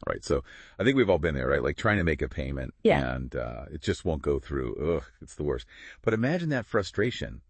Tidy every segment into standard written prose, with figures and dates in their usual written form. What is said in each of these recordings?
Right. So I think we've all been there, right? Like trying to make a payment and it just won't go through. Ugh, it's the worst. But imagine that frustration,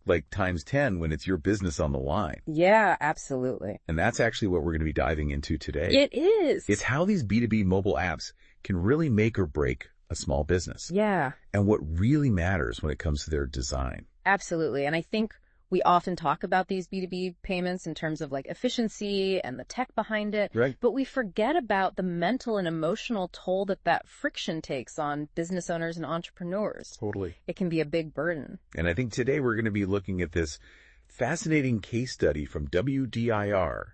like times 10 when it's your business on the line. Yeah, absolutely. And that's actually what we're going to be diving into today. It is. It's how these B2B mobile apps can really make or break a small business. Yeah. And what really matters when it comes to their design. Absolutely. And I think we often talk about these B2B payments in terms of like efficiency and the tech behind it. Right. But we forget about the mental and emotional toll that friction takes on business owners and entrepreneurs. Totally. It can be a big burden. And I think today we're going to be looking at this fascinating case study from WDIR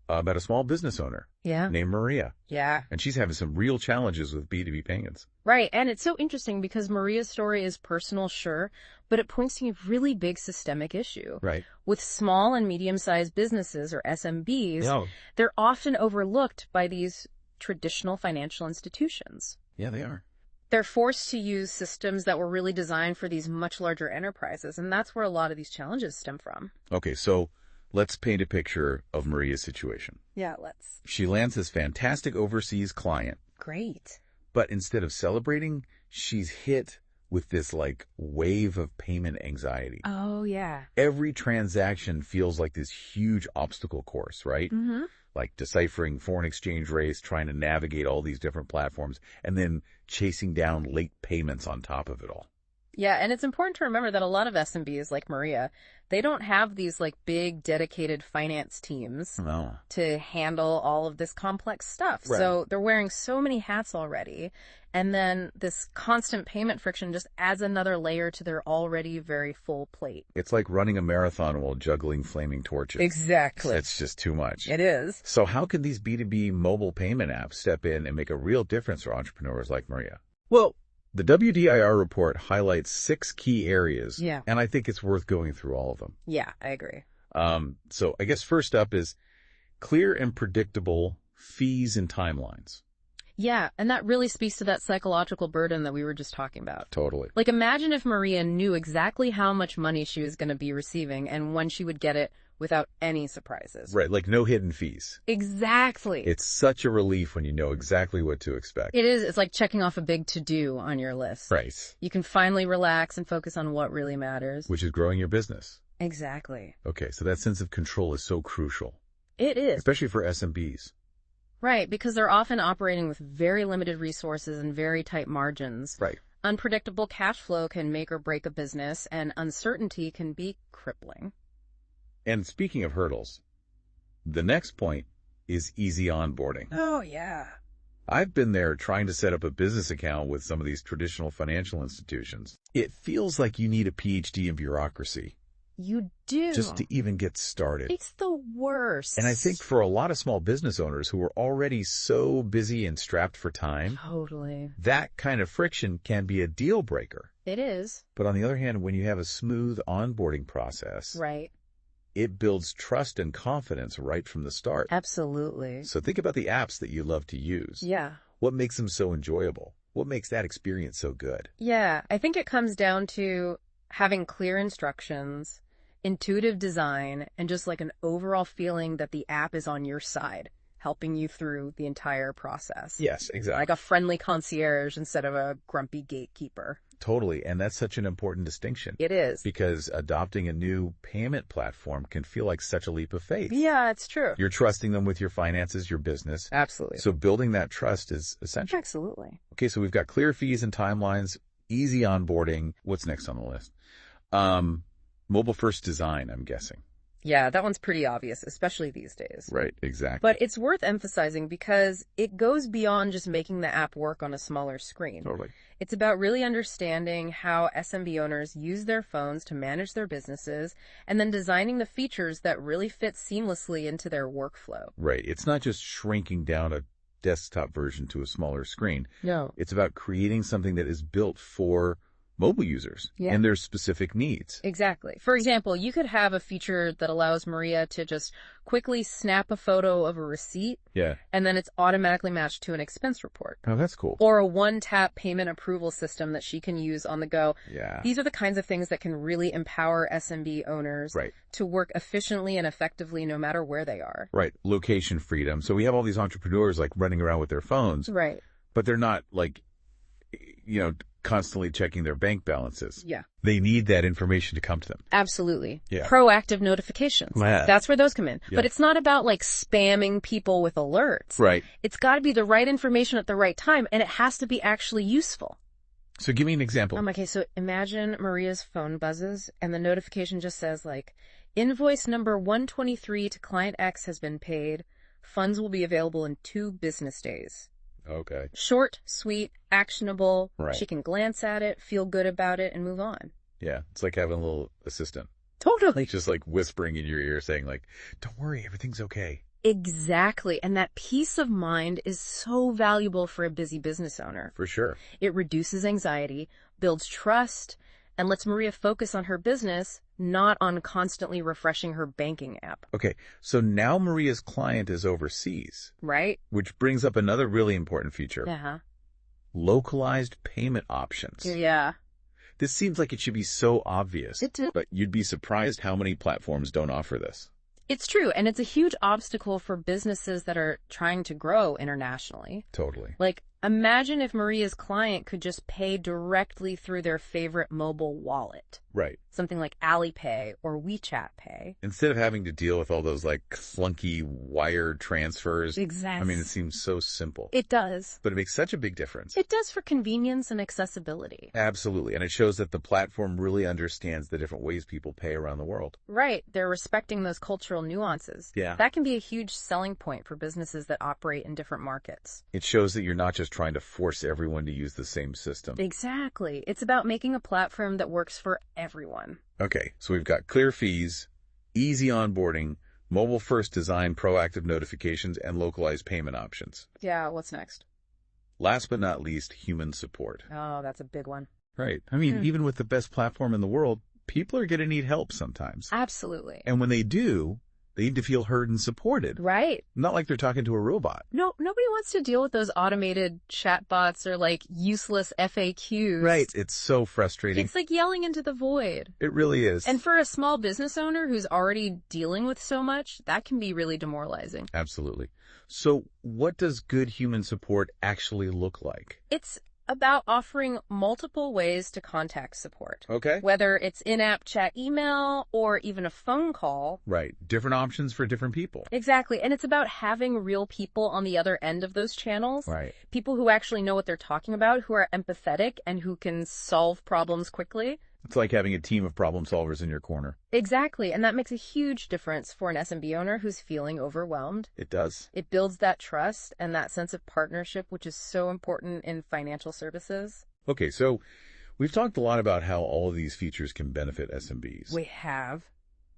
about a small business owner named Maria. Yeah. And she's having some real challenges with B2B payments. Right. And it's so interesting because Maria's story is personal, sure, but it points to a really big systemic issue. Right. With small and medium-sized businesses, or SMBs, they're often overlooked by these traditional financial institutions. Yeah, they are. They're forced to use systems that were really designed for these much larger enterprises, and that's where a lot of these challenges stem from. Okay, so let's paint a picture of Maria's situation. Yeah, let's. She lands this fantastic overseas client. Great. But instead of celebrating, she's hit with this like wave of payment anxiety. Oh, yeah. Every transaction feels like this huge obstacle course, right? Mm-hmm. Like deciphering foreign exchange rates, trying to navigate all these different platforms, and then chasing down late payments on top of it all. Yeah, and it's important to remember that a lot of SMBs like Maria, they don't have these like big dedicated finance teams to handle all of this complex stuff. Right. So they're wearing so many hats already. And then this constant payment friction just adds another layer to their already very full plate. It's like running a marathon while juggling flaming torches. Exactly. That's just too much. It is. So how can these B2B mobile payment apps step in and make a real difference for entrepreneurs like Maria? Well, the WDIR report highlights 6 key areas. Yeah. And I think it's worth going through all of them. Yeah, I agree. So I guess first up is clear and predictable fees and timelines. Yeah, and that really speaks to that psychological burden that we were just talking about. Totally. Like, imagine if Maria knew exactly how much money she was going to be receiving and when she would get it without any surprises. Right, like no hidden fees. Exactly. It's such a relief when you know exactly what to expect. It is. It's like checking off a big to-do on your list. Right. You can finally relax and focus on what really matters. Which is growing your business. Exactly. Okay, so that sense of control is so crucial. It is. Especially for SMBs. Right, because they're often operating with very limited resources and very tight margins. Right. Unpredictable cash flow can make or break a business, and uncertainty can be crippling. And speaking of hurdles, the next point is easy onboarding. Oh, yeah. I've been there trying to set up a business account with some of these traditional financial institutions. It feels like you need a PhD in bureaucracy. You do. Just to even get started. It's the worst. And I think for a lot of small business owners who are already so busy and strapped for time, totally, that kind of friction can be a deal breaker. It is. But on the other hand, when you have a smooth onboarding process, right, it builds trust and confidence right from the start. Absolutely. So think about the apps that you love to use. Yeah. What makes them so enjoyable? What makes that experience so good? Yeah, I think it comes down to having clear instructions, intuitive design, and just like an overall feeling that the app is on your side, helping you through the entire process. Yes, exactly. Like a friendly concierge instead of a grumpy gatekeeper. Totally. And that's such an important distinction. It is. Because adopting a new payment platform can feel like such a leap of faith. Yeah, it's true. You're trusting them with your finances, your business. Absolutely. So building that trust is essential. Absolutely. Okay, so we've got clear fees and timelines, easy onboarding. What's next on the list? Mobile first design, I'm guessing. Yeah, that one's pretty obvious, especially these days. Right, exactly. But it's worth emphasizing because it goes beyond just making the app work on a smaller screen. Totally. It's about really understanding how SMB owners use their phones to manage their businesses and then designing the features that really fit seamlessly into their workflow. Right. It's not just shrinking down a desktop version to a smaller screen. No. It's about creating something that is built for mobile users and their specific needs. Exactly. For example, you could have a feature that allows Maria to just quickly snap a photo of a receipt. Yeah. And then it's automatically matched to an expense report. Oh, that's cool. Or a one-tap payment approval system that she can use on the go. Yeah. These are the kinds of things that can really empower SMB owners to work efficiently and effectively no matter where they are. Right. Location freedom. So we have all these entrepreneurs like running around with their phones. Right. But they're not like, constantly checking their bank balances. Yeah. They need that information to come to them. Absolutely. Yeah. Proactive notifications. Yeah. That's where those come in. Yeah. But it's not about like spamming people with alerts. Right. It's got to be the right information at the right time, and it has to be actually useful. So give me an example. Okay, so imagine Maria's phone buzzes and the notification just says like, invoice number 123 to client X has been paid. Funds will be available in 2 business days. Okay. Short, sweet, actionable. Right. She can glance at it, feel good about it, and move on. Yeah. It's like having a little assistant. Totally. Just like whispering in your ear saying like, don't worry, everything's okay. Exactly. And that peace of mind is so valuable for a busy business owner. For sure. It reduces anxiety, builds trust, and lets Maria focus on her business, not on constantly refreshing her banking app. Okay, so now Maria's client is overseas. Right. Which brings up another really important feature. Uh-huh. Localized payment options. Yeah. This seems like it should be so obvious. It does. But you'd be surprised how many platforms don't offer this. It's true, and it's a huge obstacle for businesses that are trying to grow internationally. Totally. Like, imagine if Maria's client could just pay directly through their favorite mobile wallet. Right. Something like Alipay or WeChat Pay. Instead of having to deal with all those like clunky wire transfers. Exactly. I mean, it seems so simple. It does. But it makes such a big difference. It does for convenience and accessibility. Absolutely. And it shows that the platform really understands the different ways people pay around the world. Right. They're respecting those cultural nuances. Yeah. That can be a huge selling point for businesses that operate in different markets. It shows that you're not just trying to force everyone to use the same system. Exactly. It's about making a platform that works for everyone. Okay, so we've got clear fees, easy onboarding, mobile-first design, proactive notifications, and localized payment options. Yeah, what's next? Last but not least, human support. Oh, that's a big one. Right. I mean, even with the best platform in the world, people are going to need help sometimes. Absolutely. And when they do, they need to feel heard and supported. Right. Not like they're talking to a robot. No, nobody wants to deal with those automated chatbots or like useless FAQs. Right. It's so frustrating. It's like yelling into the void. It really is. And for a small business owner who's already dealing with so much, that can be really demoralizing. Absolutely. So what does good human support actually look like? It's about offering multiple ways to contact support. Okay. Whether it's in-app chat email or even a phone call. Right. Different options for different people. Exactly. And it's about having real people on the other end of those channels. Right. People who actually know what they're talking about, who are empathetic and who can solve problems quickly. It's like having a team of problem solvers in your corner. Exactly. And that makes a huge difference for an SMB owner who's feeling overwhelmed. It does. It builds that trust and that sense of partnership, which is so important in financial services. Okay, so we've talked a lot about how all of these features can benefit SMBs. We have.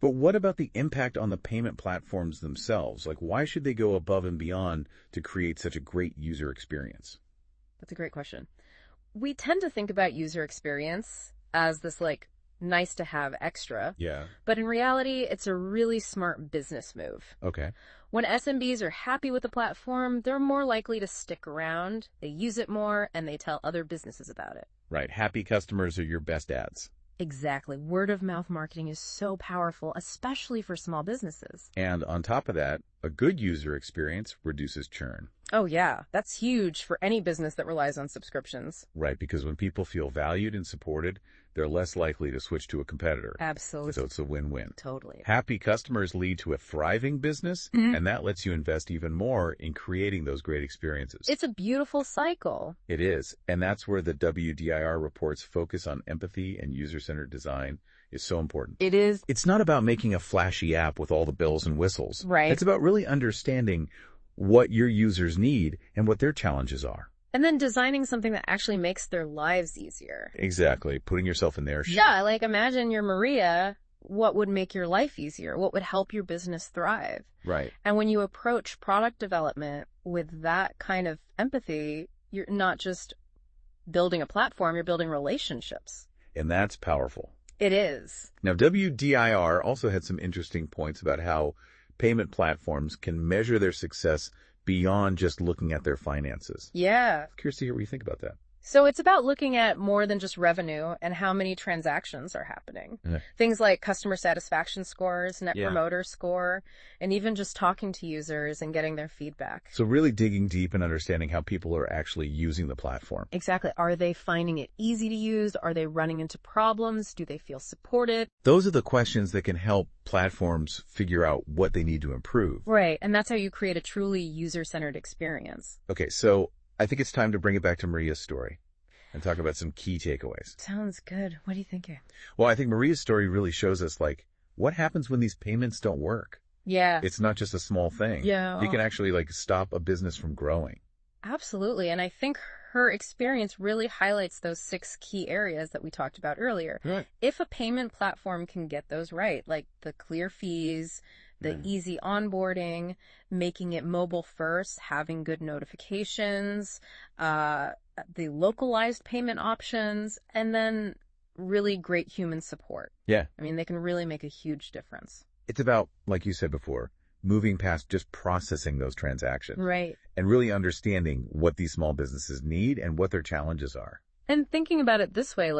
But what about the impact on the payment platforms themselves? Like, why should they go above and beyond to create such a great user experience? That's a great question. We tend to think about user experience as this like nice to have extra. Yeah. But in reality, it's a really smart business move. Okay. When SMBs are happy with the platform, they're more likely to stick around, they use it more, and they tell other businesses about it. Right. Happy customers are your best ads. Exactly. Word of mouth marketing is so powerful, especially for small businesses. And on top of that, a good user experience reduces churn. Oh, yeah. That's huge for any business that relies on subscriptions. Right, because when people feel valued and supported, they're less likely to switch to a competitor. Absolutely. So it's a win-win. Totally. Happy customers lead to a thriving business, and that lets you invest even more in creating those great experiences. It's a beautiful cycle. It is, and that's where the WDIR report's focus on empathy and user-centered design is so important. It is. It's not about making a flashy app with all the bells and whistles. Right. It's about really understanding what your users need and what their challenges are. And then designing something that actually makes their lives easier. Exactly. Putting yourself in their shoes. Yeah, like imagine you're Maria. What would make your life easier? What would help your business thrive? Right. And when you approach product development with that kind of empathy, you're not just building a platform, you're building relationships. And that's powerful. It is. Now, WDIR also had some interesting points about how payment platforms can measure their success beyond just looking at their finances. Yeah. Curious to hear what you think about that. So it's about looking at more than just revenue and how many transactions are happening. Yeah. Things like customer satisfaction scores, net Yeah. promoter score, and even just talking to users and getting their feedback. So really digging deep and understanding how people are actually using the platform. Exactly. Are they finding it easy to use? Are they running into problems? Do they feel supported? Those are the questions that can help platforms figure out what they need to improve. Right. And that's how you create a truly user-centered experience. Okay, so I think it's time to bring it back to Maria's story and talk about some key takeaways. Sounds good. What are you thinking? Well, I think Maria's story really shows us, what happens when these payments don't work? Yeah. It's not just a small thing. Yeah. You can actually, stop a business from growing. Absolutely. And I think her experience really highlights those 6 key areas that we talked about earlier. Right. If a payment platform can get those right, like the clear fees, the easy onboarding, making it mobile first, having good notifications, the localized payment options, and then really great human support. Yeah. I mean, they can really make a huge difference. It's about, like you said before, moving past just processing those transactions. Right. And really understanding what these small businesses need and what their challenges are. And thinking about it this way,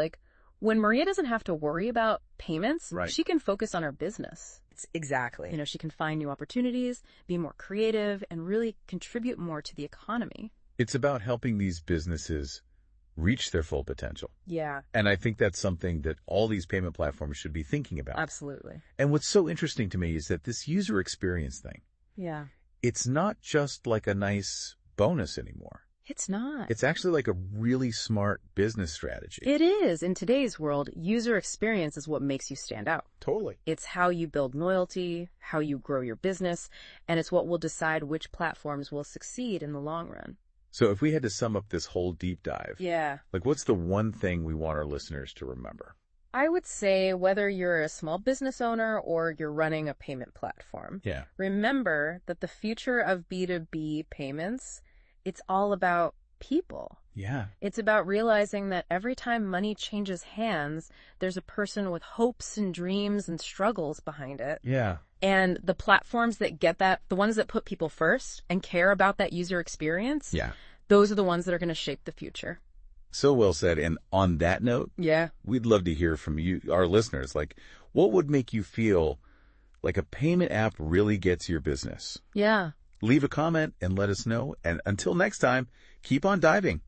when Maria doesn't have to worry about payments, Right. she can focus on her business. Exactly. She can find new opportunities, be more creative, and really contribute more to the economy. It's about helping these businesses reach their full potential. Yeah, And I think that's something that all these payment platforms should be thinking about. absolutely. And what's so interesting to me is that this user experience thing, Yeah. it's not just like a nice bonus anymore. It's not. It's actually like a really smart business strategy. It is. In today's world, user experience is what makes you stand out. Totally. It's how you build loyalty, how you grow your business, and it's what will decide which platforms will succeed in the long run. So if we had to sum up this whole deep dive, Yeah. what's the one thing we want our listeners to remember? I would say whether you're a small business owner or you're running a payment platform, Yeah. remember that the future of B2B payments, it's all about people. Yeah. It's about realizing that every time money changes hands, there's a person with hopes and dreams and struggles behind it. Yeah. And the platforms that get that, the ones that put people first and care about that user experience, Yeah. those are the ones that are going to shape the future. So well said. And on that note, Yeah. we'd love to hear from you, our listeners. What would make you feel like a payment app really gets your business? Yeah. Leave a comment and let us know. And until next time, keep on diving.